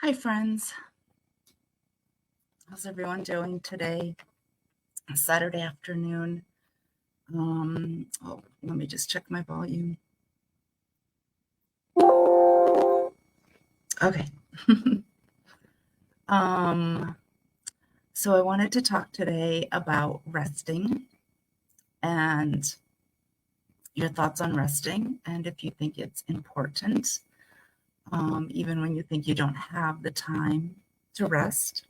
Hi, friends. How's everyone doing today? Saturday afternoon. Let me just check my volume. Okay. um, so I wanted to talk today about resting and your thoughts on resting, and if you think it's important, even when you think you don't have the time to rest.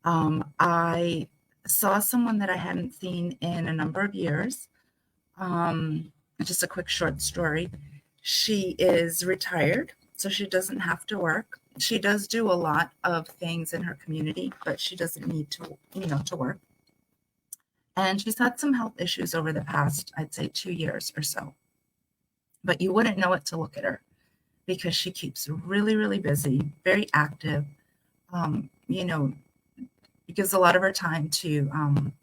I saw someone that I hadn't seen in a number of years. Just a quick short story. She is retired, so she doesn't have to work. She does do a lot of things in her community, but she doesn't need to work. And she's had some health issues over the past, I'd say 2 years or so. But you wouldn't know it to look at her because she keeps really, really busy, very active. Um, you know, gives a lot of her time to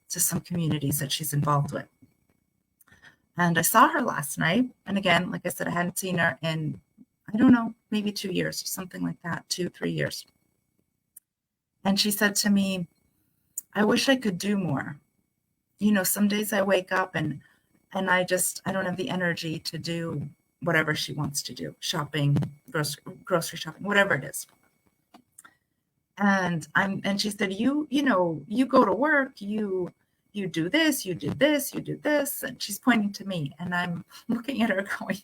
some communities that she's involved with. And I saw her last night. And again, like I said, I hadn't seen her in, I don't know, maybe 2 years or something like that, 2-3 years. And she said to me, I wish I could do more. Some days I wake up and I don't have the energy to do whatever she wants to do, shopping, grocery shopping, whatever it is. And she said, you go to work, you do this, you do this, you do this. And she's pointing to me, and I'm looking at her going,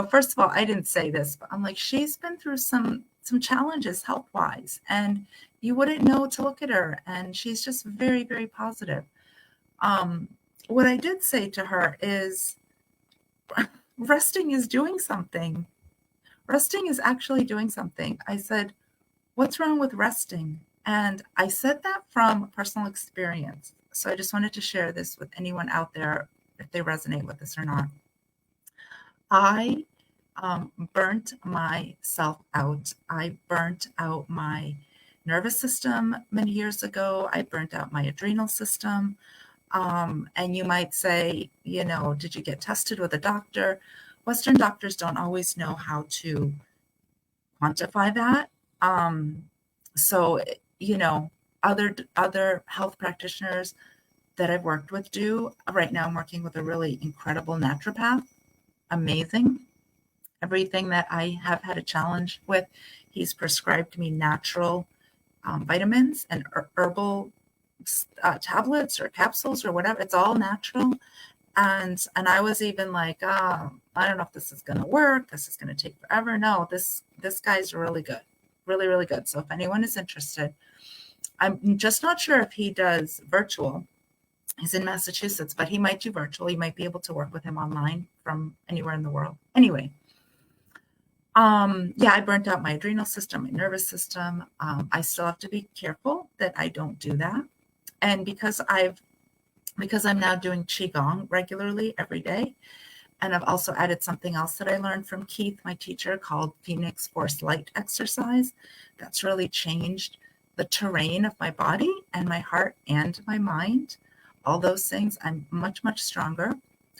first of all, I didn't say this, but I'm like, she's been through some challenges health-wise, and you wouldn't know to look at her. And she's just very, very positive. What I did say to her is, resting is doing something. Resting is actually doing something. I said, what's wrong with resting? And I said that from personal experience. So I just wanted to share this with anyone out there, if they resonate with this or not. I burnt myself out. I burnt out my nervous system many years ago. I burnt out my adrenal system. And you might say, did you get tested with a doctor? Western doctors don't always know how to quantify that. So, other health practitioners that I've worked with do. Right now, I'm working with a really incredible naturopath. Amazing. Everything that I have had a challenge with, he's prescribed me natural vitamins and herbal tablets or capsules or whatever. It's all natural. And I was even like, I don't know if this is going to work. This is going to take forever. No, this guy's really good. Really, really good. So if anyone is interested, I'm just not sure if he does virtual. He's in Massachusetts, but he might do virtual. You might be able to work with him online from anywhere in the world. Anyway, I burnt out my adrenal system, my nervous system. I still have to be careful that I don't do that. And because I'm now doing Qigong regularly every day, and I've also added something else that I learned from Keith, my teacher, called Phoenix Force Light exercise. That's really changed the terrain of my body and my heart and my mind. All those things, I'm much, much stronger.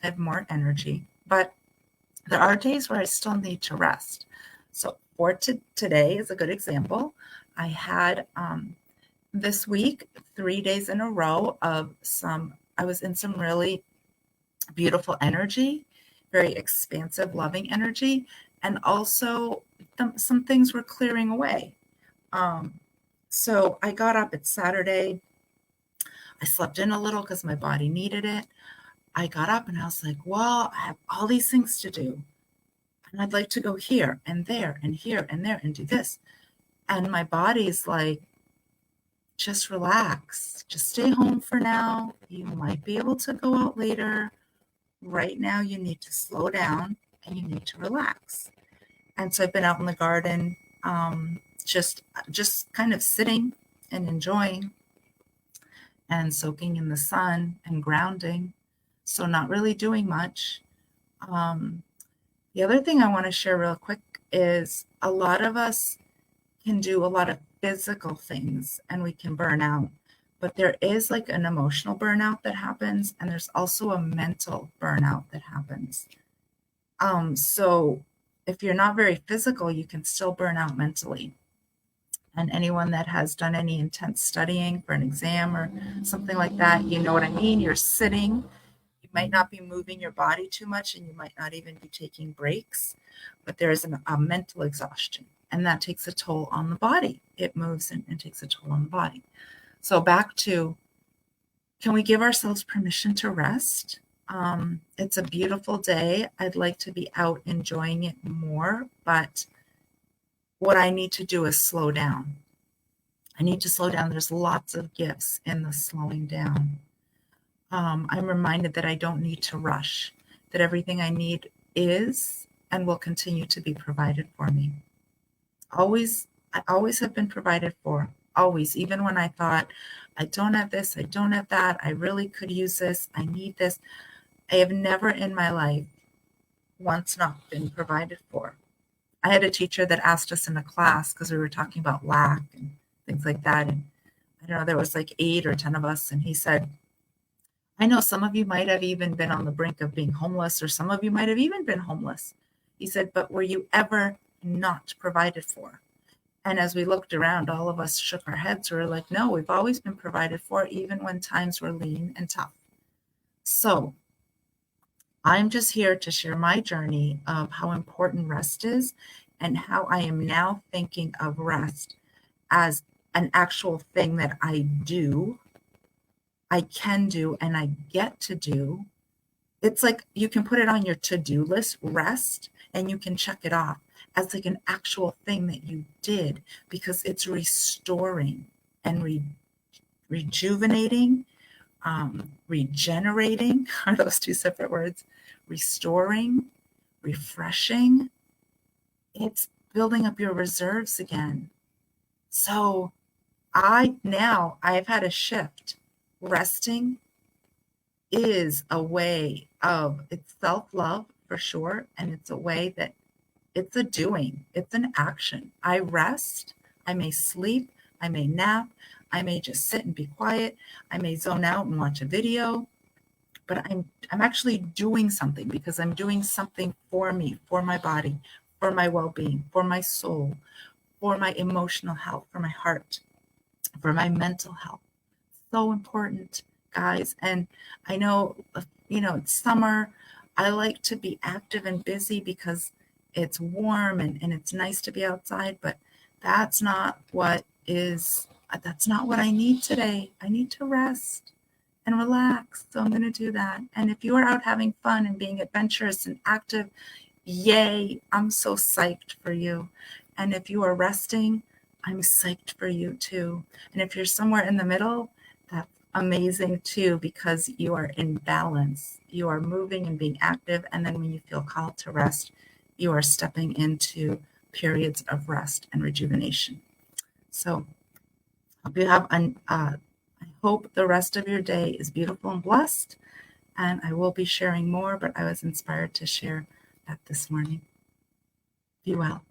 I have more energy. But there are days where I still need to rest. So for today is a good example. I had this week 3 days in a row of I was in some really beautiful energy, very expansive, loving energy. And also some things were clearing away. So I got up, it's Saturday. I slept in a little because my body needed it. I got up and I was like, well, I have all these things to do. And I'd like to go here and there and here and there and do this. And my body's like, just relax. Just stay home for now. You might be able to go out later. Right now, you need to slow down and you need to relax. And so I've been out in the garden, just kind of sitting and enjoying and soaking in the sun and grounding. So not really doing much. The other thing I want to share real quick is a lot of us can do a lot of physical things and we can burn out, but there is like an emotional burnout that happens, and there's also a mental burnout that happens. So if you're not very physical, you can still burn out mentally. And anyone that has done any intense studying for an exam or something like that, you know what I mean? You're sitting, you might not be moving your body too much, and you might not even be taking breaks, but there is a mental exhaustion, and that takes a toll on the body. It moves and takes a toll on the body. So back to, can we give ourselves permission to rest? It's a beautiful day. I'd like to be out enjoying it more, but what I need to do is slow down. I need to slow down. There's lots of gifts in the slowing down. I'm reminded that I don't need to rush, that everything I need is and will continue to be provided for me. I always have been provided for, always, even when I thought, I don't have this, I don't have that, I really could use this, I need this. I have never in my life once not been provided for. I had a teacher that asked us in a class, because we were talking about lack and things like that. And I don't know, there was like 8 or 10 of us. And he said, I know some of you might have even been on the brink of being homeless, or some of you might have even been homeless. He said, but were you ever not provided for? And as we looked around, all of us shook our heads. We were like, no, we've always been provided for, even when times were lean and tough. So I'm just here to share my journey of how important rest is, and how I am now thinking of rest as an actual thing that I do, I can do, and I get to do. It's like you can put it on your to-do list, rest, and you can check it off as like an actual thing that you did, because it's restoring and rejuvenating. Regenerating are those two separate words. Restoring, refreshing. It's building up your reserves again. So I've had a shift. Resting is a way of, it's self-love for sure. And it's a way that it's a doing, it's an action. I rest, I may sleep, I may nap, I may just sit and be quiet. I may zone out and watch a video, but I'm actually doing something, because I'm doing something for me, for my body, for my well-being, for my soul, for my emotional health, for my heart, for my mental health. So important, guys. And I know, it's summer. I like to be active and busy because it's warm and it's nice to be outside, but that's not what I need today. I need to rest and relax. So I'm going to do that. And if you are out having fun and being adventurous and active, yay, I'm so psyched for you. And if you are resting, I'm psyched for you too. And if you're somewhere in the middle, that's amazing too, because you are in balance. You are moving and being active. And then when you feel called to rest, you are stepping into periods of rest and rejuvenation. So I hope the rest of your day is beautiful and blessed. And I will be sharing more, but I was inspired to share that this morning. Be well.